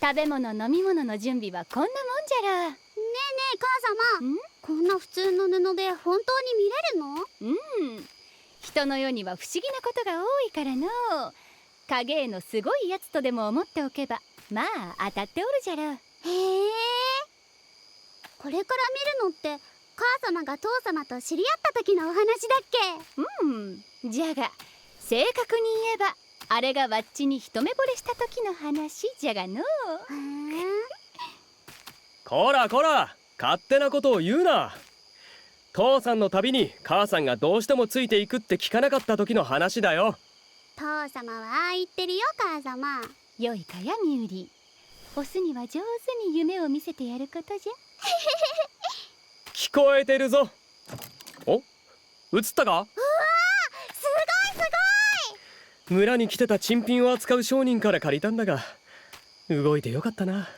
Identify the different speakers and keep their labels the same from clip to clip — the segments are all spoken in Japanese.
Speaker 1: 食べ物飲み物の準備はこんなもんじゃら。
Speaker 2: ねえねえ母様、こんな普通の布で本当に見れるの？
Speaker 1: 人の世には不思議なことが多いからの。影絵のすごいやつとでも思っておけばまあ当たっておるじゃろ。
Speaker 2: へえ。これから見るのって母様が父様と知り合った時のお話だっ
Speaker 1: け？じゃが正確に言えばあれがわっちに一目惚れした時の話じゃがの。
Speaker 3: こらこら、勝手なことを言うな。父さんの旅に母さんがどうしてもついていくって聞かなかった時の話だよ。
Speaker 2: 父様はああ言ってるよ母様。
Speaker 1: よいかやみうり、オスには上手に夢を見せてやることじゃ。
Speaker 3: 聞こえてるぞ。お、映ったか？うわー、
Speaker 2: すごいす
Speaker 3: ごい。村に来てた珍品を扱う商人から借りたんだが、動いてよかったな。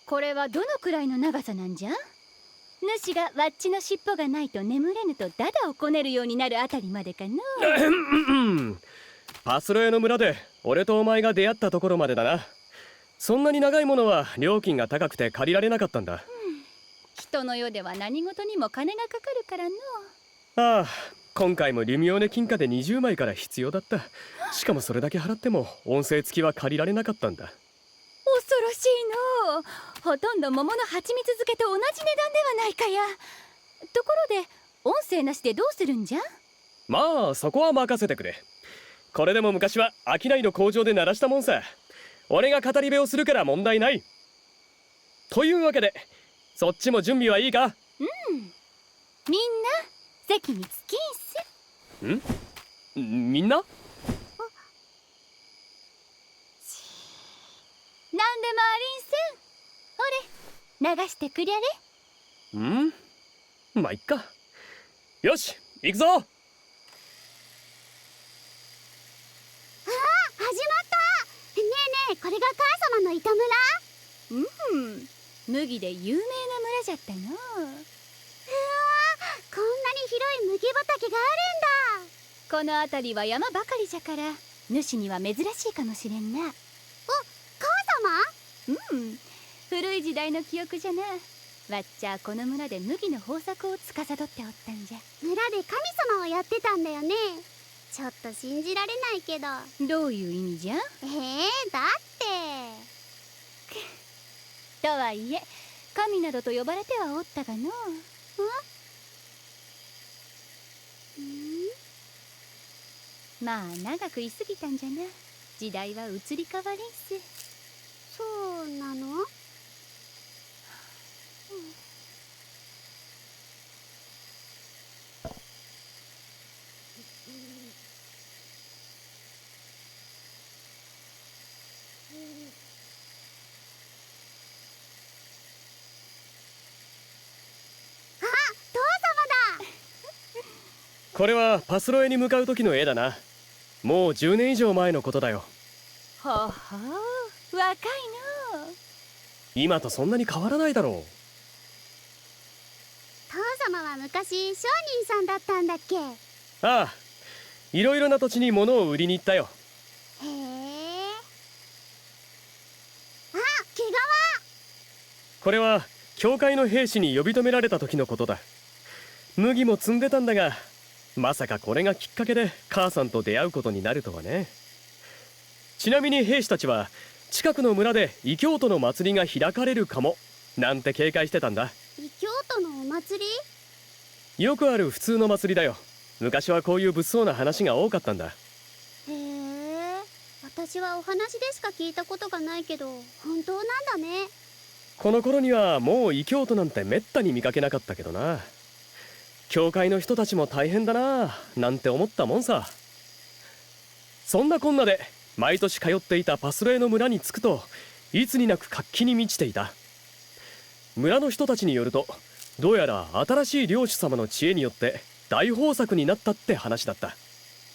Speaker 1: これはどのくらいの長さなんじゃ？主がわっちの尻尾がないと眠れぬとダダをこねるようになるあたりまでかの。
Speaker 3: パスロエの村で俺とお前が出会ったところまでだな。そんなに長いものは料金が高くて借りられなかったんだ。
Speaker 1: 人の世では何事にも金がかかるからの。
Speaker 3: ああ、今回もリミオーネ金貨で20枚から必要だった。しかもそれだけ払っても音声付きは借りられなかったんだ。
Speaker 1: 恐ろしいの。ほとんど桃の蜂蜜漬けと同じ値段ではないかや。ところで音声なしでどうするんじゃ？
Speaker 3: まあそこは任せてくれ。これでも昔は商いの工場で鳴らしたもんさ。俺が語り部をするから問題ない。というわけでそっちも準備はいいか？
Speaker 1: みんな席につきんす。
Speaker 3: みんな？
Speaker 1: なんでもありんせん。ほれ流してくりゃれ。
Speaker 3: まあいっか。よし行くぞ。
Speaker 2: 始まったねえねえ、これが母様のいた村？
Speaker 1: 麦で有名な村じゃったの。
Speaker 2: うわー、こんなに広い麦畑があるんだ。
Speaker 1: この辺りは山ばかりじゃから主には珍しいかもしれんな。
Speaker 2: お、母
Speaker 1: 様？古い時代の記憶じゃな。わっちゃこの村で麦の豊作を司っておったんじゃ。
Speaker 2: 村で神様をやってたんだよね。ちょっと信じられないけど。
Speaker 1: どういう意味じゃ？
Speaker 2: だって
Speaker 1: とはいえ神などと呼ばれてはおったがの。まあ長く言い過ぎたんじゃな。時代は移り変わりんす。
Speaker 2: そうなの？
Speaker 3: これはパスロエに向かう時の絵だな。もう10年以上前のことだよ。
Speaker 1: ほほう、若いの。
Speaker 3: 今とそんなに変わらないだろう。
Speaker 2: 父様は昔商人さんだったんだっけ？
Speaker 3: ああ、いろいろな土地に物を売りに行ったよ。
Speaker 2: へえ。あ、毛皮。
Speaker 3: これは教会の兵士に呼び止められた時のことだ。麦も積んでたんだが、まさかこれがきっかけで母さんと出会うことになるとはね。ちなみに兵士たちは近くの村で異教徒の祭りが開かれるかもなんて警戒してたんだ。
Speaker 2: 異教徒のお祭り？
Speaker 3: よくある普通の祭りだよ。昔はこういう物騒な話が多かったんだ。
Speaker 2: へえ。私はお話でしか聞いたことがないけど本当なんだね。
Speaker 3: この頃にはもう異教徒なんてめったに見かけなかったけどな。教会の人たちも大変だななんて思ったもんさ。そんなこんなで毎年通っていたパスロエの村に着くといつになく活気に満ちていた。村の人たちによるとどうやら新しい領主様の知恵によって大豊作になったって話だった。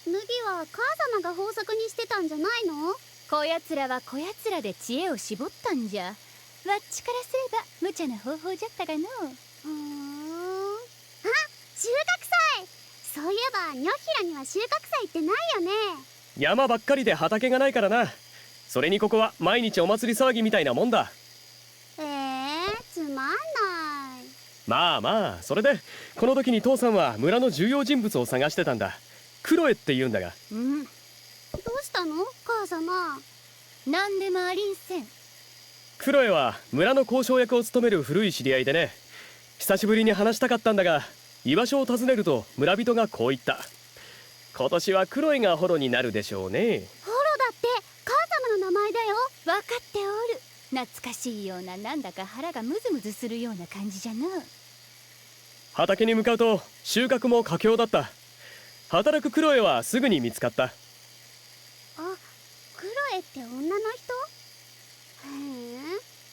Speaker 2: 麦は母様が豊作にしてたんじゃないの？
Speaker 1: こやつらはこやつらで知恵を絞ったんじゃ。わっちからすれば無茶な方法じゃったがの。
Speaker 2: あ、収穫祭。そういえばニョッヒラには収穫祭ってないよね。
Speaker 3: 山ばっかりで畑がないからな。それにここは毎日お祭り騒ぎみたいなもんだ。
Speaker 2: つまんない。
Speaker 3: まあまあ、それでこの時に父さんは村の重要人物を探してたんだ。クロエって言うんだが。
Speaker 1: うん、
Speaker 2: どうしたの母様。
Speaker 1: なんでもありんせん。
Speaker 3: クロエは村の交渉役を務める古い知り合いでね、久しぶりに話したかったんだが、居場所を尋ねると村人がこう言った。今年はクロエがホロになるでしょうね。
Speaker 2: ホロだって母様の名前だよ。
Speaker 1: 分かっておる。懐かしいような、なんだか腹がムズムズするような感じじゃな。
Speaker 3: 畑に向かうと収穫も佳境だった。働くクロエはすぐに見つかった。
Speaker 2: あ、クロエって女の人？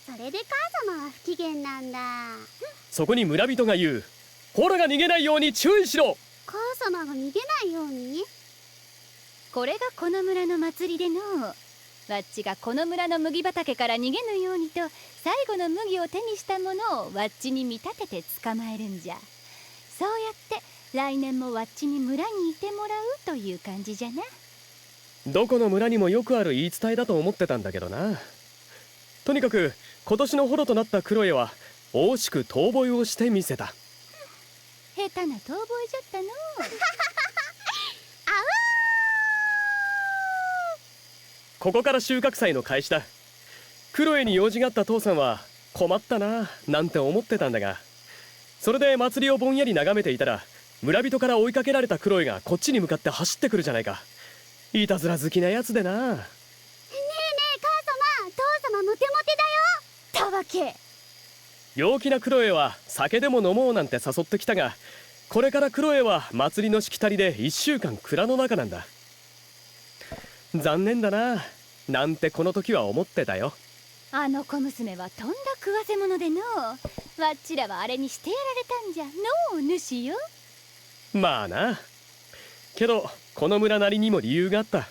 Speaker 2: それで母様は不機嫌なんだ。
Speaker 3: そこに村人が言う。ホロが逃げないように注意しろ。
Speaker 2: 母様が逃げないように？
Speaker 1: これがこの村の祭りでのわっちがこの村の麦畑から逃げぬようにと最後の麦を手にしたものをわっちに見立てて捕まえるんじゃ。そうやって来年もわっちに村にいてもらうという感じじゃな。
Speaker 3: どこの村にもよくある言い伝えだと思ってたんだけどな。とにかく今年のホロとなったクロエは惜しく遠吠えをしてみせた。
Speaker 1: 下手な遠吠えじゃったの。
Speaker 3: ここから収穫祭の開始だ。クロエに用事があった父さんは困ったななんて思ってたんだが、それで祭りをぼんやり眺めていたら村人から追いかけられたクロエがこっちに向かって走ってくるじゃないか。いたずら好きなやつでな。
Speaker 2: ねえねえ母様、父様モテモテだよ。
Speaker 1: たわけ。
Speaker 3: 陽気なクロエは酒でも飲もうなんて誘ってきたが、これからクロエは祭りのしきたりで1週間蔵の中なんだ。残念だななんてこの時は思ってたよ。
Speaker 1: あの小娘はとんだ食わせ者でのわっちらはあれにしてやられたんじゃのう主よ。
Speaker 3: まあな。けどこの村なりにも理由があった。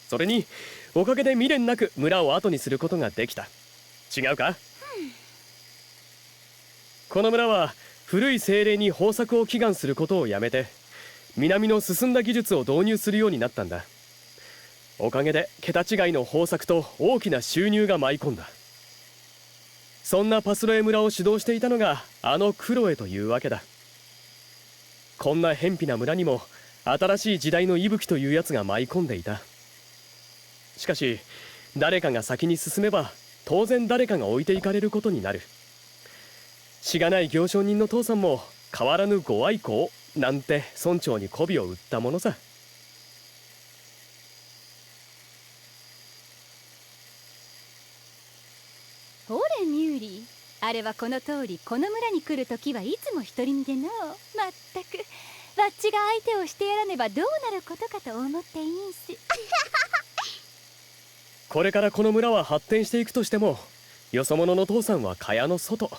Speaker 3: それにおかげで未練なく村を後にすることができた。違うか？この村は古い精霊に豊作を祈願することをやめて南の進んだ技術を導入するようになったんだ。おかげで桁違いの豊作と大きな収入が舞い込んだ。そんなパスロエ村を主導していたのがあのクロエというわけだ。こんな偏僻な村にも新しい時代の息吹というやつが舞い込んでいた。しかし誰かが先に進めば当然誰かが置いていかれることになる。しがない行商人の父さんも変わらぬご愛好なんて村長に媚びを売ったものさ。
Speaker 1: ほれミューリー、あれはこの通りこの村に来るときはいつも独り身でのまったくわっちが相手をしてやらねばどうなることかと思っていいんす。
Speaker 3: これからこの村は発展していくとしてもよそ者の父さんは蚊帳の外、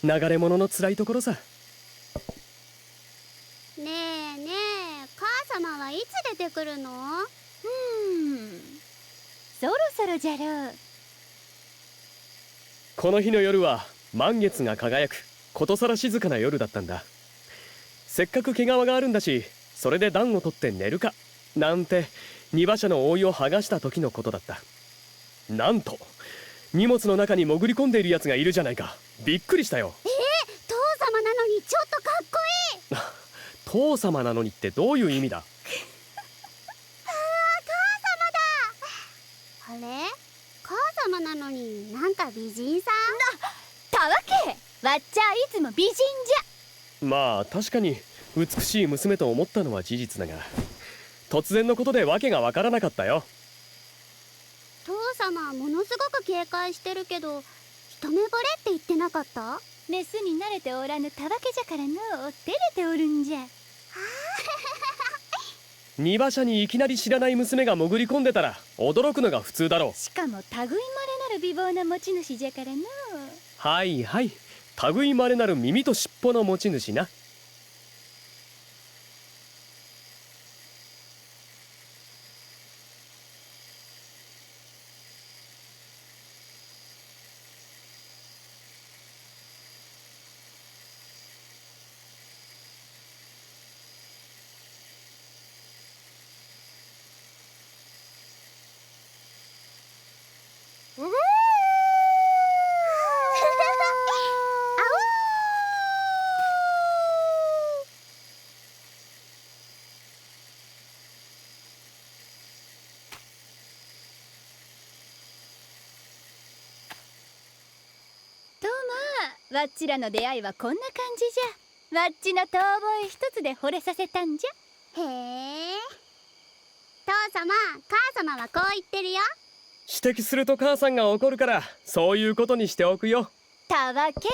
Speaker 3: 流れ者の辛いところさ。
Speaker 2: ねえねえ母様はいつ出てくるの？
Speaker 1: そろそろじゃろう。
Speaker 3: この日の夜は満月が輝くことさら静かな夜だったんだ。せっかく毛皮があるんだし、それで暖を取って寝るかなんて荷馬車の覆いを剥がした時のことだった。なんと荷物の中に潜り込んでいるやつがいるじゃないか。びっくりしたよ。
Speaker 2: 父様なのにちょっとかっこいい。
Speaker 3: 父様なのにってどういう意味だ？
Speaker 2: あれ母様なのになんか美人さん？
Speaker 1: たわけわっちゃいつも美人じゃ。
Speaker 3: まあ確かに美しい娘と思ったのは事実だが、突然のことで訳がわからなかったよ。
Speaker 2: 父様ものすごく警戒してるけど一目惚れって言ってなかった？
Speaker 1: メスに慣れておらぬたわけじゃからの照れておるんじゃ。
Speaker 3: 荷馬車にいきなり知らない娘が潜り込んでたら驚くのが普通だろう。
Speaker 1: しかも類まれなる美貌な持ち主じゃからの。
Speaker 3: はいはい、類まれなる耳と尻尾の持ち主な。
Speaker 1: わっちらの出会いはこんな感じじゃ。わっちの遠吠え一つで惚れさせたんじゃ。
Speaker 2: へえ。父様母様はこう言ってるよ。
Speaker 3: 指摘すると母さんが怒るからそういうことにしておくよ。
Speaker 1: たわけ